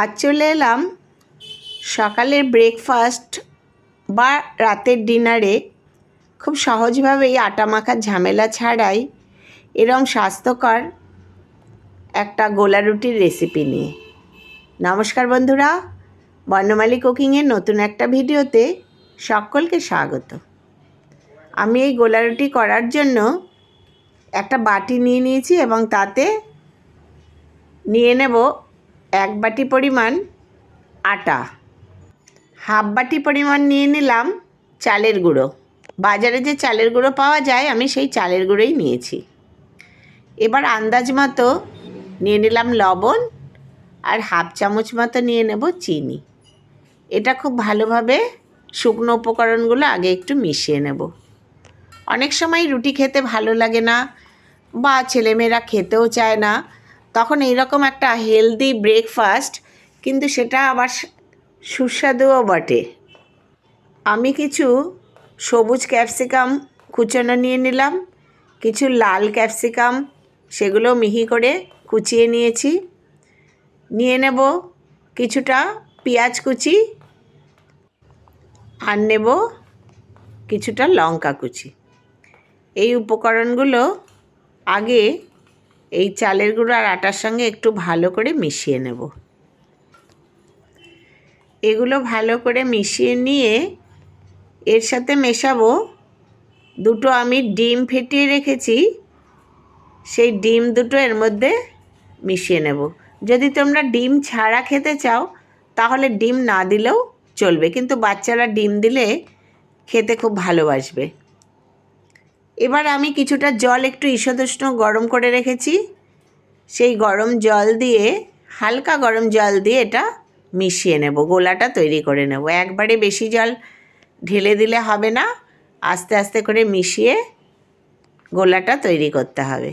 আজ চলে এলাম সকালের ব্রেকফাস্ট বা রাতের ডিনারে খুব সহজভাবেই আটা মাখার ঝামেলা ছাড়াই এরম স্বাস্থ্যকর একটা গোলা রুটির রেসিপি নিয়ে। নমস্কার বন্ধুরা, বর্ণমালী কুকিংয়ের নতুন একটা ভিডিওতে সকলকে স্বাগত। আমি এই গোলা রুটি করার জন্য একটা বাটি নিয়ে নিয়েছি এবং তাতে নিয়ে নেব 1 বাটি পরিমাণ আটা, হাফ বাটি পরিমাণ নিয়ে নিলাম চালের গুঁড়ো। বাজারে যে চালের গুঁড়ো পাওয়া যায় আমি সেই চালের গুঁড়োই নিয়েছি। এবার আন্দাজ মতো নিয়ে নিলাম লবণ আর হাফ চামচ মতো নিয়ে নেব চিনি। এটা খুব ভালোভাবে শুকনো উপকরণগুলো আগে একটু মিশিয়ে নেব। অনেক সময় রুটি খেতে ভালো লাগে না বা ছেলেমেয়েরা খেতেও চায় না, তখন এইরকম একটা হেলদি ব্রেকফাস্ট কিন্তু সেটা আবার সুস্বাদুও বটে। আমি কিছু সবুজ ক্যাপসিকাম কুচানো নিয়ে নিলাম, কিছু লাল ক্যাপসিকাম সেগুলো মিহি করে কুচিয়ে নিয়েছি। নিয়ে নেব কিছুটা পেঁয়াজ কুচি আর নেব কিছুটা লঙ্কা কুচি। এই উপকরণগুলো আগে এই চালের গুঁড়ো আর আটার সঙ্গে একটু ভালো করে মিশিয়ে নেব। এগুলো ভালো করে মিশিয়ে নিয়ে এর সাথে মেশাবো দুটো আমি ডিম ফেটিয়ে রেখেছি, সেই ডিম দুটো এর মধ্যে মিশিয়ে নেব। যদি তোমরা ডিম ছাড়া খেতে চাও তাহলে ডিম না দিলেও চলবে, কিন্তু বাচ্চারা ডিম দিলে খেতে খুব ভালোবাসবে। এবার আমি কিছুটা জল একটু ঈষদুষ্ণ গরম করে রেখেছি, সেই গরম জল দিয়ে, হালকা গরম জল দিয়ে এটা মিশিয়ে নেব, গোলাটা তৈরি করে নেব। একবারে বেশি জল ঢেলে দিলে হবে না, আস্তে আস্তে করে মিশিয়ে গোলাটা তৈরি করতে হবে।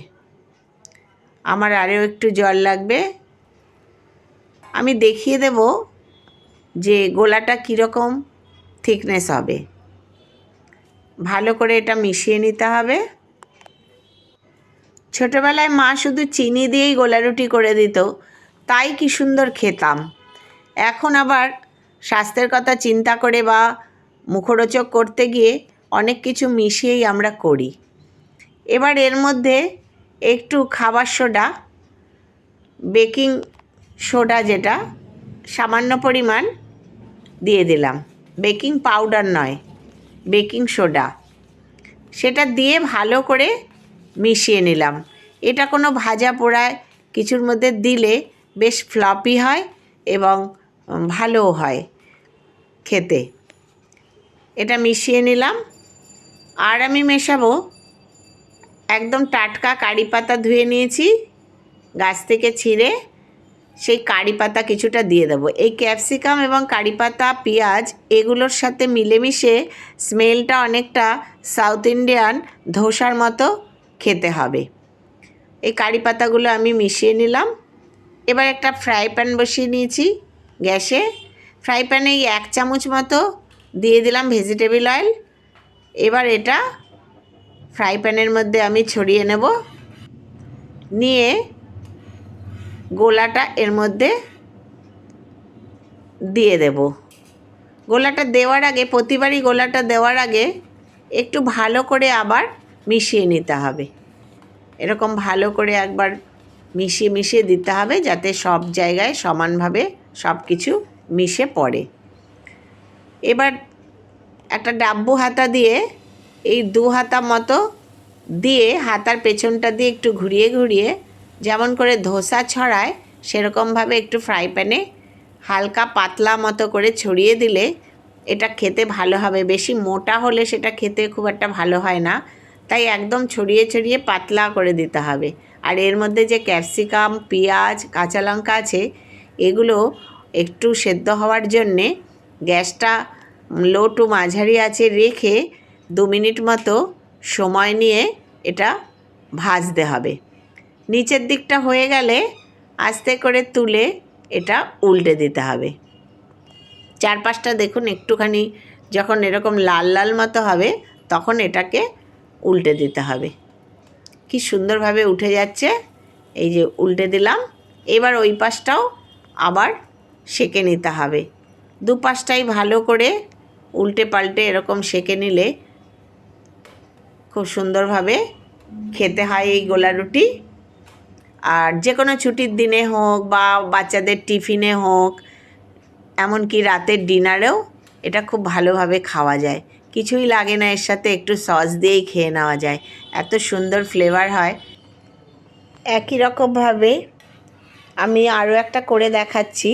আমার আরও একটু জল লাগবে। আমি দেখিয়ে দেব যে গোলাটা কীরকম থিকনেস হবে। ভালো করে এটা মিশিয়ে নিতে হবে। ছোটোবেলায় মা শুধু চিনি দিয়েই গোলা রুটি করে দিত, তাই কি সুন্দর খেতাম। এখন আবার স্বাস্থ্যের কথা চিন্তা করে বা মুখরোচক করতে গিয়ে অনেক কিছু মিশিয়েই আমরা করি। এবার এর মধ্যে একটু খাবার সোডা, বেকিং সোডা যেটা সামান্য পরিমাণ দিয়ে দিলাম, বেকিং পাউডার নয়, বেকিং সোডা, সেটা দিয়ে ভালো করে মিশিয়ে নিলাম। এটা কোনো ভাজা পোড়ায় কিছুর মধ্যে দিলে বেশ ফ্লপি হয় এবং ভালোও হয় খেতে। এটা মিশিয়ে নিলাম। আর আমি মেশাবো একদম টাটকা কারি পাতা, ধুয়ে নিয়েছি গাছ থেকে ছিঁড়ে, সেই কারি পাতা কিছুটা দিয়ে দেবো। এই ক্যাপসিকাম এবং কারি পাতা, পেঁয়াজ এগুলোর সাথে মিলেমিশে স্মেলটা অনেকটা সাউথ ইন্ডিয়ান ধোসার মতো খেতে হবে। এই কারি পাতাগুলো আমি মিশিয়ে নিলাম। এবার একটা ফ্রাই প্যান বসিয়ে নিয়েছি গ্যাসে। ফ্রাই প্যানে এই 1 চামচ মতো দিয়ে দিলাম ভেজিটেবল অয়েল। এবার এটা ফ্রাই প্যানের মধ্যে আমি ছড়িয়ে নেব, নিয়ে গোলাটা এর মধ্যে দিয়ে দেব। গোলাটা দেওয়ার আগে, প্রতিবারই গোলাটা দেওয়ার আগে একটু ভালো করে আবার মিশিয়ে নিতে হবে। এরকম ভালো করে একবার মিশিয়ে মিশিয়ে দিতে হবে যাতে সব জায়গায় সমানভাবে সব কিছু মিশে পড়ে। এবার একটা ডাব্বু হাতা দিয়ে এই 2 হাতা মতো দিয়ে হাতার পেছনটা দিয়ে একটু ঘুরিয়ে ঘুরিয়ে যেমন করে ধোসা ছড়ায় সেরকমভাবে একটু ফ্রাই প্যানে হালকা পাতলা মতো করে ছড়িয়ে দিলে এটা খেতে ভালো হবে। বেশি মোটা হলে সেটা খেতে খুব একটা ভালো হয় না, তাই একদম ছড়িয়ে ছড়িয়ে পাতলা করে দিতে হবে। আর এর মধ্যে যে ক্যাপসিকাম, পেঁয়াজ, কাঁচা লঙ্কা আছে এগুলো একটু সেদ্ধ হওয়ার জন্যে গ্যাসটা লো টু মাঝারি আঁচে রেখে 2 মিনিট মতো সময় নিয়ে এটা ভাজতে হবে। নিচের দিকটা হয়ে গেলে আস্তে করে তুলে এটা উল্টে দিতে হবে। চারপাশটা দেখুন একটুখানি যখন এরকম লাল লাল মতো হবে তখন এটাকে উল্টে দিতে হবে। কি সুন্দরভাবে উঠে যাচ্ছে, এই যে উল্টে দিলাম। এবার ওই পাশটাও আবার সেঁকে নিতে হবে। দুপাশটাই ভালো করে উল্টে পাল্টে এরকম সেঁকে নিলে খুব সুন্দরভাবে খেতে হয় এই গোলা রুটি। আর যে কোনো ছুটির দিনে হোক বা বাচ্চাদের টিফিনে হোক, এমনকি রাতের ডিনারেও এটা খুব ভালোভাবে খাওয়া যায়। কিছুই লাগে না, এর সাথে একটু সস দিয়েই খেয়ে নেওয়া যায়, এত সুন্দর ফ্লেভার হয়। একই রকমভাবে আমি আরও একটা করে দেখাচ্ছি।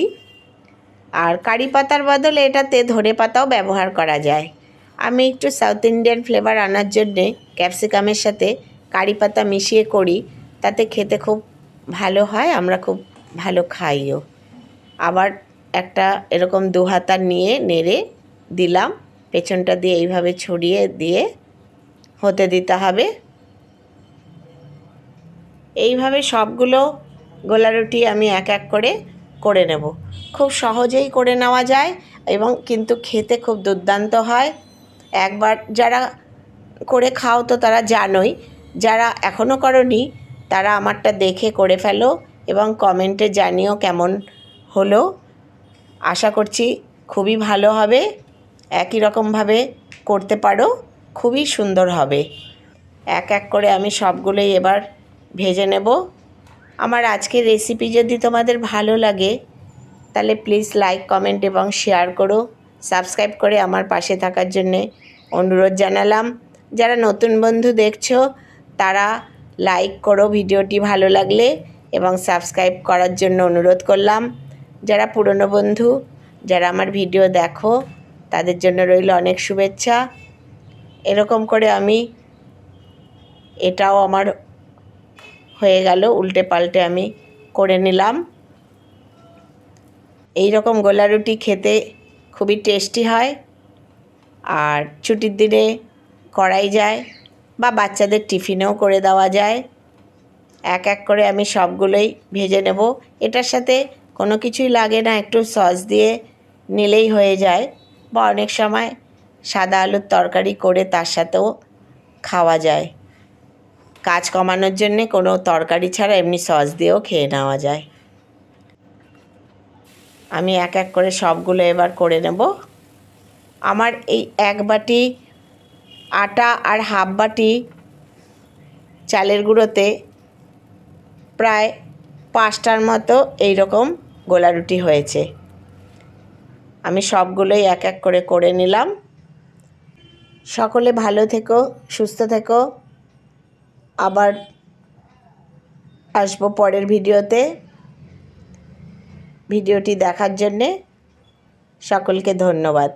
আর কারি পাতার বদলে এটাতে ধনে পাতাও ব্যবহার করা যায়। আমি একটু সাউথ ইন্ডিয়ান ফ্লেভার আনার জন্যে ক্যাপসিকামের সাথে কারি পাতা মিশিয়ে করি, তাতে খেতে খুব ভালো হয়, আমরা খুব ভালো খাইও। আবার একটা এরকম দু হাতা নিয়ে নেড়ে দিলাম, পেছনটা দিয়ে এইভাবে ছড়িয়ে দিয়ে হতে দিতে হবে। এইভাবে সবগুলো গোলা রুটি আমি এক এক করে নেব। খুব সহজেই করে নেওয়া যায় এবং কিন্তু খেতে খুব দুর্দান্ত হয়। একবার যারা করে খাও তো তারা জানোই, যারা এখনও করনি তারা আমারটা দেখে করে ফেলো এবং কমেন্টে জানিও কেমন হলো। আশা করছি খুবই ভালো হবে। একই রকমভাবে করতে পারো, খুবই সুন্দর হবে। এক এক করে আমি সবগুলোই এবার ভেজে নেব। আমার আজকের রেসিপি যদি তোমাদের ভালো লাগে তাহলে প্লিজ লাইক, কমেন্ট এবং শেয়ার করো। সাবস্ক্রাইব করে আমার পাশে থাকার জন্যে অনুরোধ জানালাম। যারা নতুন বন্ধু দেখছো তারা লাইক করো ভিডিওটি ভালো লাগলে, এবং সাবস্ক্রাইব করার জন্য অনুরোধ করলাম। যারা পুরনো বন্ধু, যারা আমার ভিডিও দেখো, তাদের জন্য রইল অনেক শুভেচ্ছা। এরকম করে আমি এটাও আমার হয়ে গেল, উল্টে পাল্টে আমি করে নিলাম। এই রকম গোলা রুটি খেতে খুবই টেস্টি হয়, আর ছুটির দিনে করাই যায় বা বাচ্চাদের টিফিনেও করে দেওয়া যায়। এক এক করে আমি সবগুলোই ভেজে নেব। এটার সাথে কোনো কিছুই লাগে না, একটু সস দিয়ে নিলেই হয়ে যায়, বা অনেক সময় সাদা আলুর তরকারি করে তার সাথেও খাওয়া যায়। কাজ কমানোর জন্যে কোনো তরকারি ছাড়া এমনি সস দিয়েও খেয়ে নেওয়া যায়। আমি এক এক করে সবগুলো এবার করে নেব। আমার এই এক বাটি আটা আর হাফ বাটি চালের গুঁড়োতে প্রায় 5টার মতো এইরকম গোলা রুটি হয়েছে। আমি সবগুলোই এক এক করে নিলাম। সকলে ভালো থেকো, সুস্থ থেকো। আবার আসবো পরের ভিডিওতে। ভিডিওটি দেখার জন্যে সকলকে ধন্যবাদ।